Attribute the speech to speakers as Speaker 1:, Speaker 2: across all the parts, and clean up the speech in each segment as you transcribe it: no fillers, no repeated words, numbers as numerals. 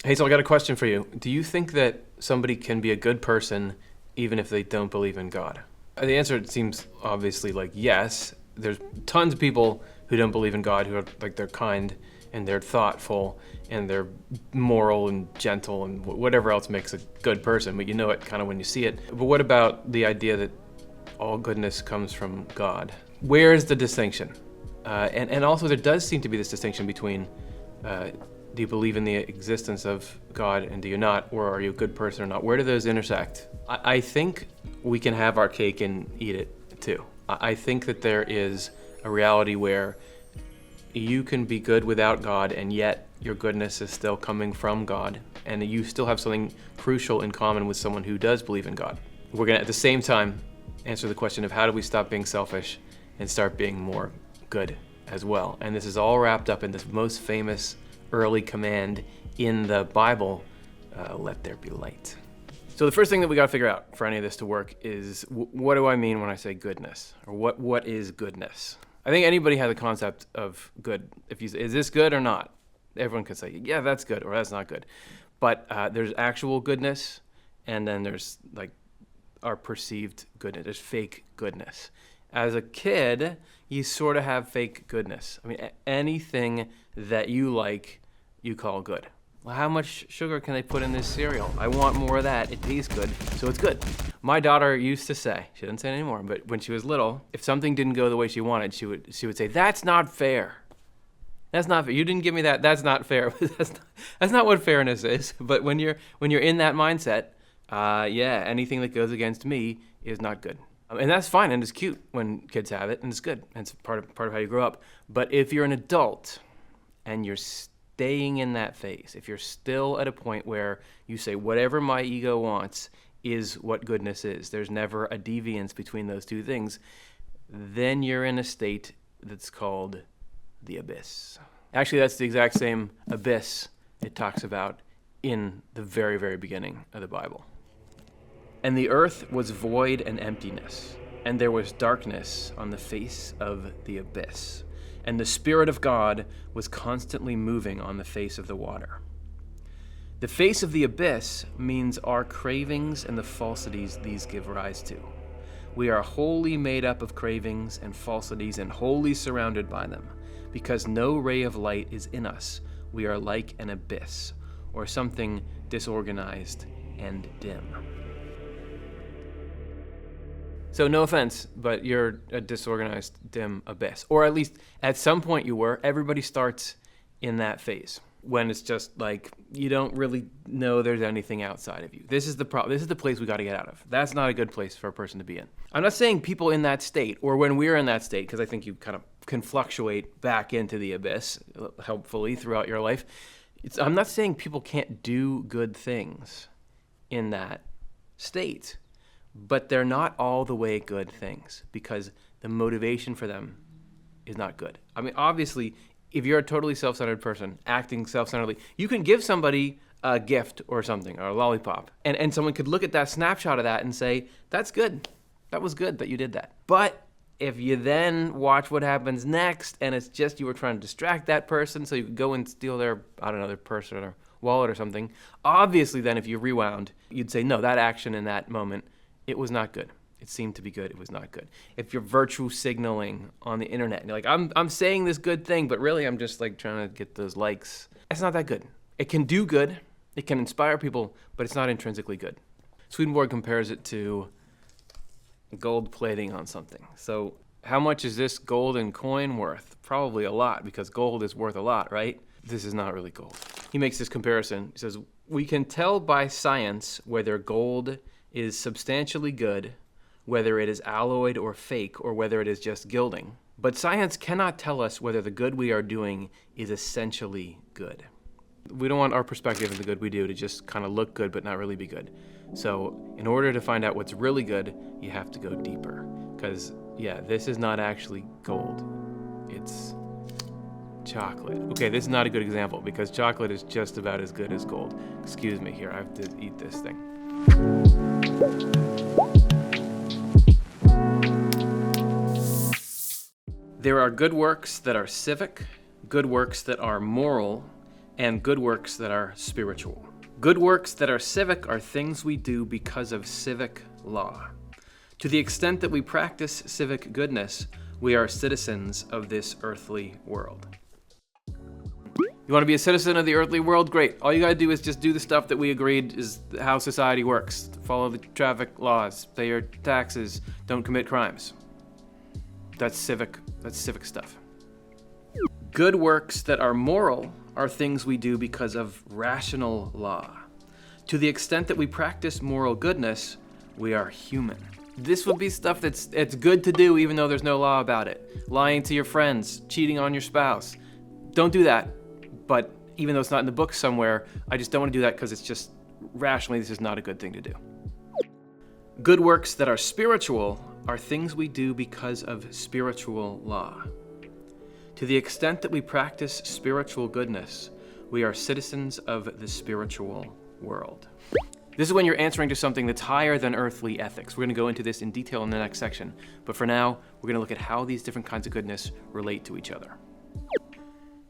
Speaker 1: Hey, so I got a question for you. Do you think that somebody can be a good person even if they don't believe in God? The answer seems obviously like yes. There's tons of people who don't believe in God who are like they're kind and they're thoughtful and they're moral and gentle and whatever else makes a good person, but you know it kind of when you see it. But what about the idea that all goodness comes from God? Where is the distinction? And also there does seem to be this distinction between do you believe in the existence of God and do you not, or are you a good person or not? Where do those intersect? I think we can have our cake and eat it too. I think that there is a reality where you can be good without God and yet your goodness is still coming from God and you still have something crucial in common with someone who does believe in God. We're gonna at the same time answer the question of how do we stop being selfish and start being more good as well. And this is all wrapped up in this most famous early command in the Bible, let there be light. So the first thing that we got to figure out for any of this to work is what do I mean when I say goodness, or what is goodness? I think anybody has a concept of good. If you say, is this good or not? Everyone can say, yeah, that's good, or that's not good. But there's actual goodness, and then there's like our perceived goodness. There's fake goodness. As a kid, you sort of have fake goodness. I mean, anything that you like, you call good. Well, how much sugar can they put in this cereal? I want more of that. It tastes good, so it's good. My daughter used to say, she doesn't say it anymore, but when she was little, if something didn't go the way she wanted, she would say, "That's not fair. That's not fair. You didn't give me that. That's not fair." that's not what fairness is. But when you're in that mindset, anything that goes against me is not good. And that's fine, and it's cute when kids have it, and it's good, and it's part of how you grow up. But if you're an adult and you're staying in that phase, if you're still at a point where you say whatever my ego wants is what goodness is, there's never a deviance between those two things, then you're in a state that's called the abyss. Actually, that's the exact same abyss it talks about in the very, very beginning of the Bible. And the earth was void and emptiness, and there was darkness on the face of the abyss. And the Spirit of God was constantly moving on the face of the water. The face of the abyss means our cravings and the falsities these give rise to. We are wholly made up of cravings and falsities and wholly surrounded by them. Because no ray of light is in us, we are like an abyss, or something disorganized and dim. So no offense, but you're a disorganized, dim abyss. Or at least at some point you were. Everybody starts in that phase when it's just like you don't really know there's anything outside of you. This is the problem. This is the place we got to get out of. That's not a good place for a person to be in. I'm not saying people in that state or when we're in that state, because I think you kind of can fluctuate back into the abyss helpfully throughout your life. I'm not saying people can't do good things in that state. But they're not all the way good things because the motivation for them is not good. I mean, obviously, if you're a totally self-centered person, acting self-centeredly, you can give somebody a gift or something, or a lollipop, and someone could look at that snapshot of that and say, that's good. That was good that you did that. But if you then watch what happens next, and it's just you were trying to distract that person so you could go and steal their purse or their wallet or something, obviously then if you rewound, you'd say, no, that action in that moment, it was not good. It seemed to be good. It was not good. If you're virtue signaling on the internet, and you're like, I'm saying this good thing, but really I'm just like trying to get those likes. It's not that good. It can do good. It can inspire people, but it's not intrinsically good. Swedenborg compares it to gold plating on something. So how much is this golden coin worth? Probably a lot, because gold is worth a lot, right? This is not really gold. He makes this comparison. He says, we can tell by science whether gold is substantially good, whether it is alloyed or fake, or whether it is just gilding. But science cannot tell us whether the good we are doing is essentially good. We don't want our perspective of the good we do to just kind of look good but not really be good. So in order to find out what's really good, you have to go deeper. Because, this is not actually gold. It's chocolate. Okay, this is not a good example because chocolate is just about as good as gold. Excuse me here, I have to eat this thing. There are good works that are civic, good works that are moral, and good works that are spiritual. Good works that are civic are things we do because of civic law. To the extent that we practice civic goodness, we are citizens of this earthly world. You want to be a citizen of the earthly world? Great. All you got to do is just do the stuff that we agreed is how society works. Follow the traffic laws, pay your taxes, don't commit crimes. That's civic stuff. Good works that are moral are things we do because of rational law. To the extent that we practice moral goodness, we are human. This would be stuff it's good to do even though there's no law about it. Lying to your friends, cheating on your spouse. Don't do that. But even though it's not in the book somewhere, I just don't want to do that because it's just rationally this is not a good thing to do. Good works that are spiritual are things we do because of spiritual law. To the extent that we practice spiritual goodness, we are citizens of the spiritual world. This is when you're answering to something that's higher than earthly ethics. We're going to go into this in detail in the next section, but for now, we're going to look at how these different kinds of goodness relate to each other.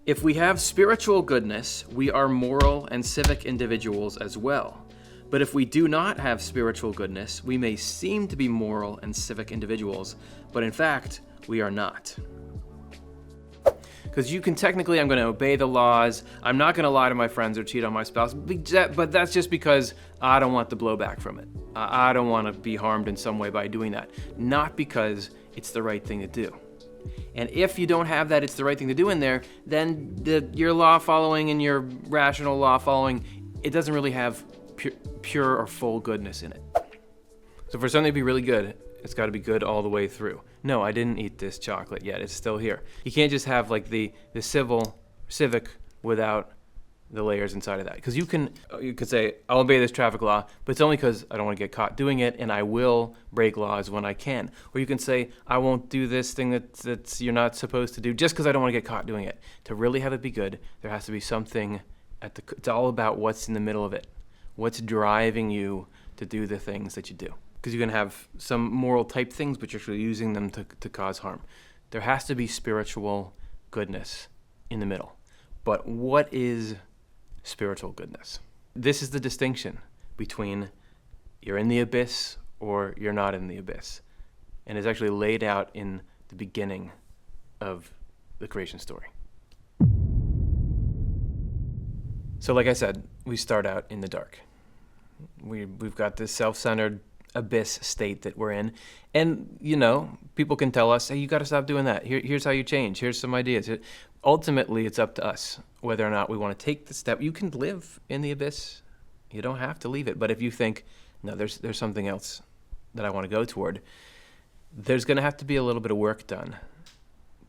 Speaker 1: If we have spiritual goodness, we are moral and civic individuals as well. But if we do not have spiritual goodness, we may seem to be moral and civic individuals, but in fact, we are not. Because you can technically, I'm going to obey the laws, I'm not going to lie to my friends or cheat on my spouse, but that's just because I don't want the blowback from it. I don't want to be harmed in some way by doing that. Not because it's the right thing to do. And if you don't have that, it's the right thing to do in there, then your law following and your rational law following, it doesn't really have pure or full goodness in it. So for something to be really good, it's got to be good all the way through. No, I didn't eat this chocolate yet. It's still here. You can't just have like the civic without the layers inside of that. Because you could say, I'll obey this traffic law, but it's only because I don't want to get caught doing it, and I will break laws when I can. Or you can say, I won't do this thing that's you're not supposed to do just because I don't want to get caught doing it. To really have it be good, there has to be something it's all about what's in the middle of it. What's driving you to do the things that you do. Because you can have some moral type things, but you're actually using them to cause harm. There has to be spiritual goodness in the middle. But what is spiritual goodness? This is the distinction between you're in the abyss or you're not in the abyss. And it's actually laid out in the beginning of the creation story. So like I said, we start out in the dark. We've got this self-centered abyss state that we're in. And, people can tell us, hey, you got to stop doing that. Here's how you change. Here's some ideas. Ultimately, it's up to us whether or not we want to take the step. You can live in the abyss. You don't have to leave it. But if you think, no, there's something else that I want to go toward, there's going to have to be a little bit of work done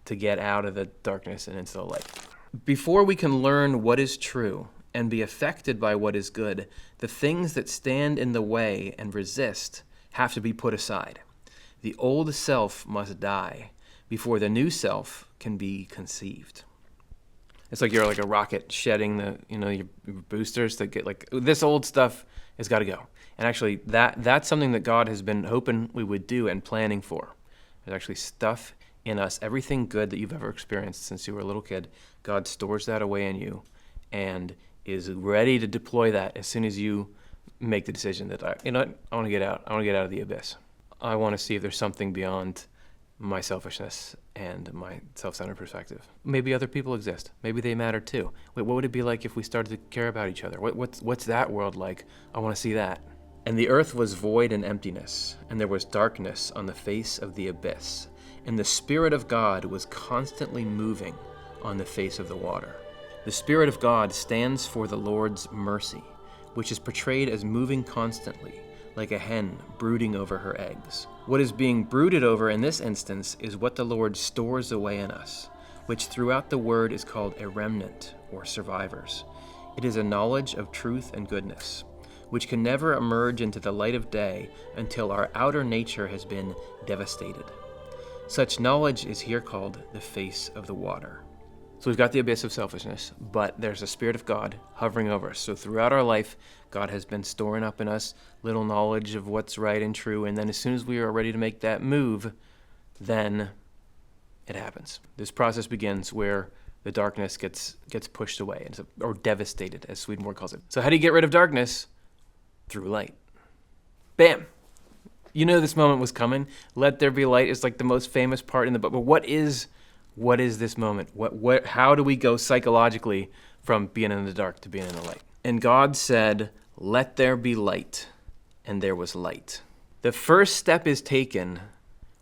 Speaker 1: to get out of the darkness and into the light. Before we can learn what is true and be affected by what is good, the things that stand in the way and resist have to be put aside. The old self must die before the new self can be conceived. It's like you're like a rocket shedding your boosters to get this old stuff has got to go. And actually that's something that God has been hoping we would do and planning for. There's actually stuff in us, everything good that you've ever experienced since you were a little kid, God stores that away in you and is ready to deploy that as soon as you make the decision that I want to get out. I want to get out of the abyss. I want to see if there's something beyond my selfishness and my self-centered perspective. Maybe other people exist. Maybe they matter too. Wait, what would it be like if we started to care about each other? What's that world like? I want to see that. And the earth was void and emptiness, and there was darkness on the face of the abyss, and the Spirit of God was constantly moving on the face of the water. The Spirit of God stands for the Lord's mercy, which is portrayed as moving constantly, like a hen brooding over her eggs. What is being brooded over in this instance is what the Lord stores away in us, which throughout the Word is called a remnant, or survivors. It is a knowledge of truth and goodness, which can never emerge into the light of day until our outer nature has been devastated. Such knowledge is here called the face of the water. So we've got the abyss of selfishness, but there's a Spirit of God hovering over us. So throughout our life, God has been storing up in us little knowledge of what's right and true, and then as soon as we are ready to make that move, then it happens. This process begins where the darkness gets pushed away, or devastated, as Swedenborg calls it. So how do you get rid of darkness? Through light. Bam! You know this moment was coming. Let there be light is like the most famous part in the book. But what is this moment? How do we go psychologically from being in the dark to being in the light? And God said, "Let there be light," and there was light. The first step is taken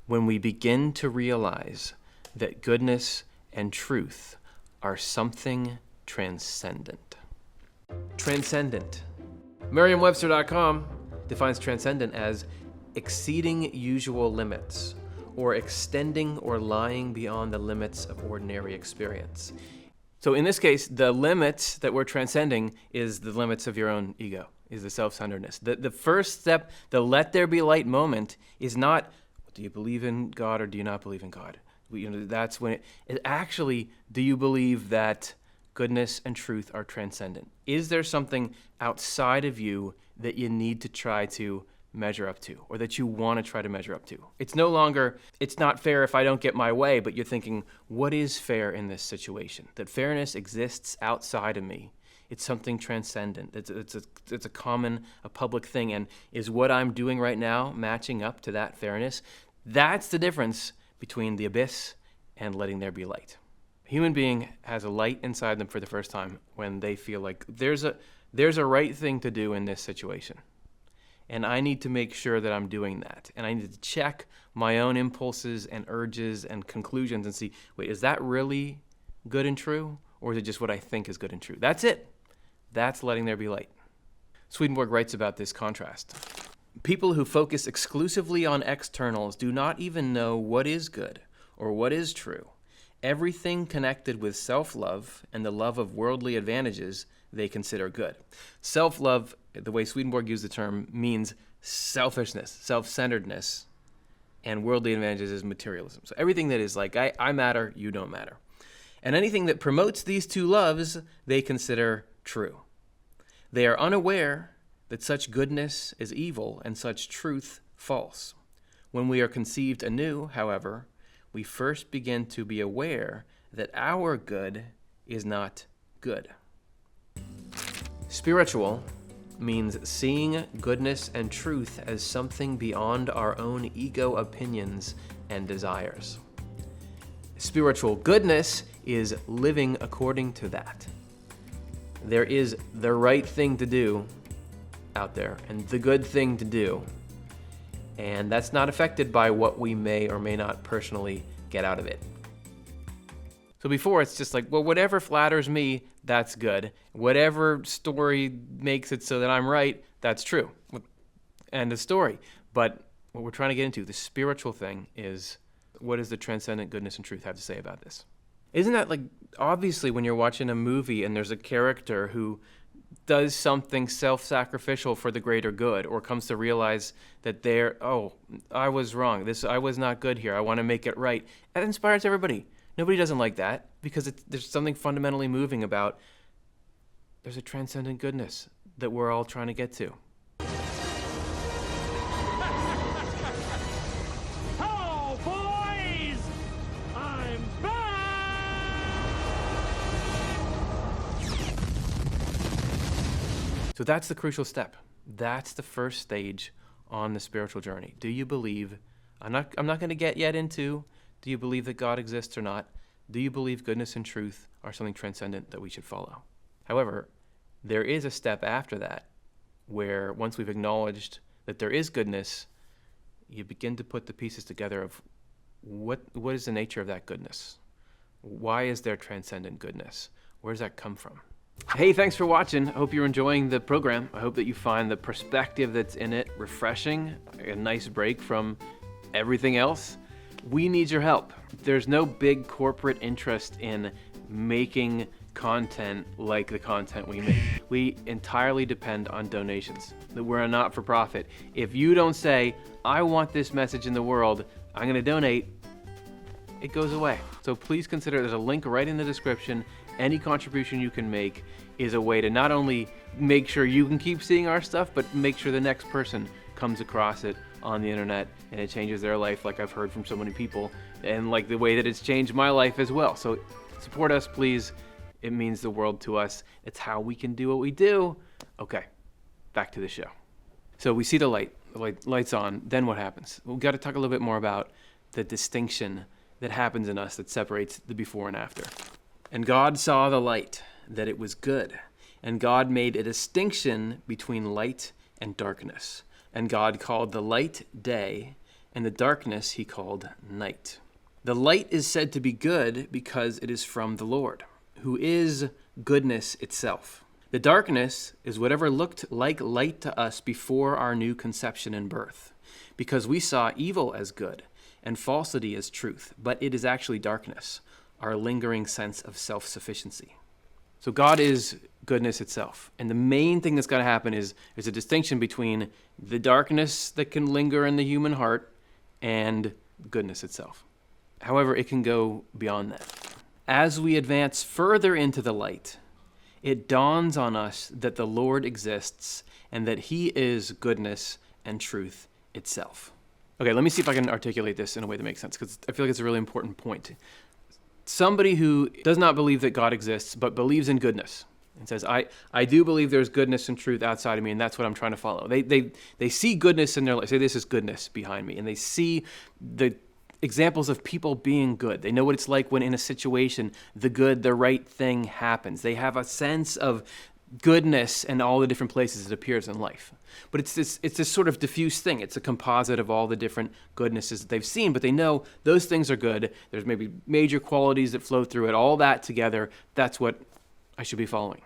Speaker 1: when we begin to realize that goodness and truth are something transcendent. Transcendent. Merriam-Webster.com defines transcendent as exceeding usual limits, or extending or lying beyond the limits of ordinary experience. So in this case, the limits that we're transcending is the limits of your own ego, is the self-centeredness. The first step, the let there be light moment, is not, do you believe in God or do you not believe in God? That's when it actually, do you believe that goodness and truth are transcendent? Is there something outside of you that you need to try to measure up to, or that you want to try to measure up to? It's no longer, it's not fair if I don't get my way, but you're thinking, what is fair in this situation? That fairness exists outside of me. It's something transcendent. It's a common, a public thing, and is what I'm doing right now matching up to that fairness? That's the difference between the abyss and letting there be light. A human being has a light inside them for the first time when they feel like there's a right thing to do in this situation. And I need to make sure that I'm doing that. And I need to check my own impulses and urges and conclusions and see, wait, is that really good and true? Or is it just what I think is good and true? That's it. That's letting there be light. Swedenborg writes about this contrast. People who focus exclusively on externals do not even know what is good or what is true. Everything connected with self-love and the love of worldly advantages they consider good. Self-love, the way Swedenborg used the term, means selfishness, self-centeredness, and worldly advantages is materialism. So everything that is like, I matter, you don't matter. And anything that promotes these two loves, they consider true. They are unaware that such goodness is evil and such truth false. When we are conceived anew, however, we first begin to be aware that our good is not good. Spiritual means seeing goodness and truth as something beyond our own ego opinions and desires. Spiritual goodness is living according to that. There is the right thing to do out there and the good thing to do, and that's not affected by what we may or may not personally get out of it. So before, it's just like, well, whatever flatters me, that's good. Whatever story makes it so that I'm right, that's true. End of story. But what we're trying to get into, the spiritual thing, is what does the transcendent goodness and truth have to say about this? Isn't that like, obviously when you're watching a movie and there's a character who does something self-sacrificial for the greater good, or comes to realize that I was wrong. I was not good here. I want to make it right. That inspires everybody. Nobody doesn't like that because there's something fundamentally moving about there's a transcendent goodness that we're all trying to get to.
Speaker 2: Oh, boys! I'm back!
Speaker 1: So that's the crucial step. That's the first stage on the spiritual journey. Do you believe? I'm not going to get yet into, do you believe that God exists or not? Do you believe goodness and truth are something transcendent that we should follow? However, there is a step after that where once we've acknowledged that there is goodness, you begin to put the pieces together of what is the nature of that goodness? Why is there transcendent goodness? Where does that come from? Hey, thanks for watching. I hope you're enjoying the program. I hope that you find the perspective that's in it refreshing, a nice break from everything else. We need your help. There's no big corporate interest in making content like the content we make. We entirely depend on donations. We're a not-for-profit. If you don't say, I want this message in the world, I'm going to donate, it goes away. So please consider, there's a link right in the description. Any contribution you can make is a way to not only make sure you can keep seeing our stuff, but make sure the next person comes across it on the internet and it changes their life, like I've heard from so many people, and like the way that it's changed my life as well. So Support us, please. It means the world to us. It's how we can do what we do. Okay, back to the show. So we see the light's on. Then what happens? We've got to talk a little bit more about the distinction that happens in us that separates the before and after. And God saw the light, that it was good. And God made a distinction between light and darkness. And God called the light day, and the darkness he called night. The light is said to be good because it is from the Lord, who is goodness itself. The darkness is whatever looked like light to us before our new conception and birth, because we saw evil as good and falsity as truth, but it is actually darkness, our lingering sense of self-sufficiency. So God is goodness itself. And the main thing that's got to happen is there's a distinction between the darkness that can linger in the human heart and goodness itself. However, it can go beyond that. As we advance further into the light, it dawns on us that the Lord exists and that he is goodness and truth itself. Okay, let me see if I can articulate this in a way that makes sense, because I feel like it's a really important point. Somebody who does not believe that God exists, but believes in goodness, and says, I do believe there's goodness and truth outside of me, and that's what I'm trying to follow. They see goodness in their life. Say, this is goodness behind me. And they see the examples of people being good. They know what it's like when in a situation, the good, the right thing happens. They have a sense of goodness in all the different places it appears in life. But it's this sort of diffuse thing. It's a composite of all the different goodnesses that they've seen, but they know those things are good. There's maybe major qualities that flow through it. All that together, that's what I should be following.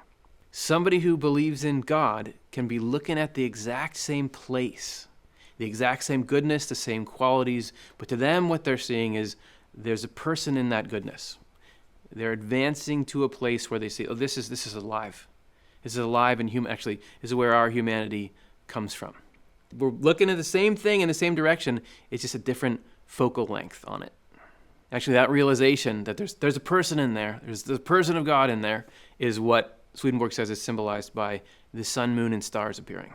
Speaker 1: Somebody who believes in God can be looking at the exact same place, the exact same goodness, the same qualities, but to them what they're seeing is there's a person in that goodness. They're advancing to a place where they see, oh, this is alive. This is alive and human. Actually, this is where our humanity comes from. We're looking at the same thing in the same direction. It's just a different focal length on it. Actually, that realization that there's a person in there, there's the person of God in there, is what Swedenborg says is symbolized by the sun, moon, and stars appearing.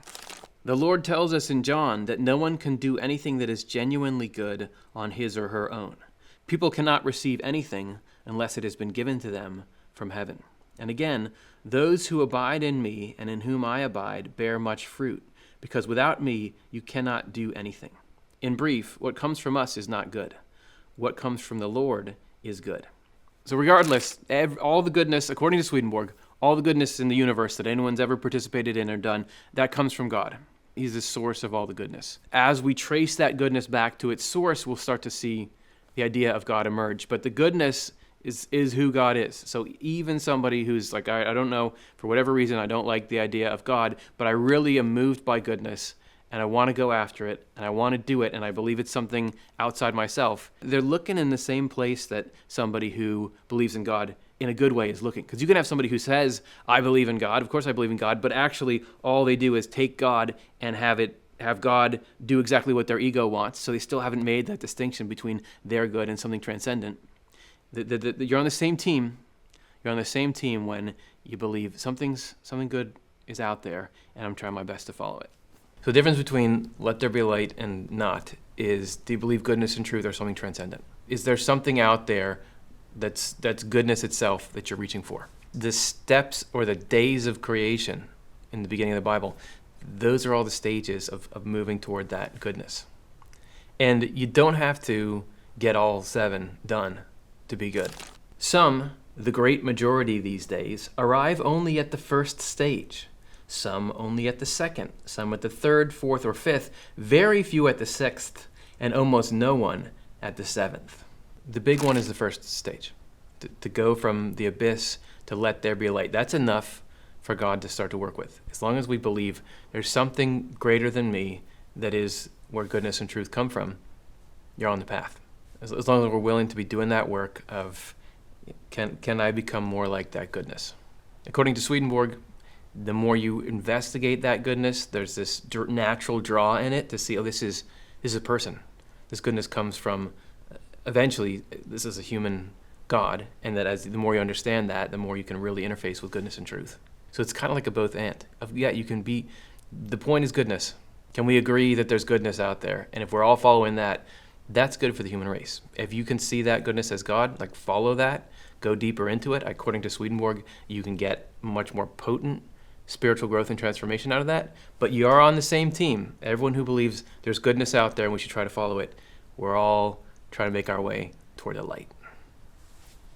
Speaker 1: The Lord tells us in John that no one can do anything that is genuinely good on his or her own. People cannot receive anything unless it has been given to them from heaven. And again, those who abide in me and in whom I abide bear much fruit, because without me you cannot do anything. In brief, what comes from us is not good. What comes from the Lord is good. So regardless, all the goodness, according to Swedenborg, all the goodness in the universe that anyone's ever participated in or done, that comes from God. He's the source of all the goodness. As we trace that goodness back to its source, we'll start to see the idea of God emerge. But the goodness is who God is. So even somebody who's like, I don't know, for whatever reason, I don't like the idea of God, but I really am moved by goodness, and I want to go after it, and I want to do it, and I believe it's something outside myself. They're looking in the same place that somebody who believes in God in a good way is looking. Because you can have somebody who says, I believe in God, of course I believe in God, but actually all they do is take God and have God do exactly what their ego wants, so they still haven't made that distinction between their good and something transcendent. You're on the same team. You're on the same team when you believe something good is out there, and I'm trying my best to follow it. So the difference between let there be light and not is, do you believe goodness and truth are something transcendent? Is there something out there that's goodness itself that you're reaching for? The steps or the days of creation in the beginning of the Bible, those are all the stages of moving toward that goodness. And you don't have to get all 7 done to be good. Some, the great majority these days, arrive only at the first stage. Some only at the second, some at the third, fourth, or fifth, very few at the 6th, and almost no one at the 7th. The big one is the first stage. To go from the abyss to let there be light. That's enough for God to start to work with. As long as we believe there's something greater than me that is where goodness and truth come from, you're on the path. As long as we're willing to be doing that work of, can I become more like that goodness? According to Swedenborg, the more you investigate that goodness, there's this natural draw in it to see, oh, this is a person. This goodness comes from, eventually, this is a human God, and that the more you understand that, the more you can really interface with goodness and truth. So it's kind of like a both and. You can be, the point is goodness. Can we agree that there's goodness out there? And if we're all following that, that's good for the human race. If you can see that goodness as God, like follow that, go deeper into it, according to Swedenborg, you can get much more potent spiritual growth and transformation out of that. But you are on the same team. Everyone who believes there's goodness out there and we should try to follow it, we're all trying to make our way toward the light.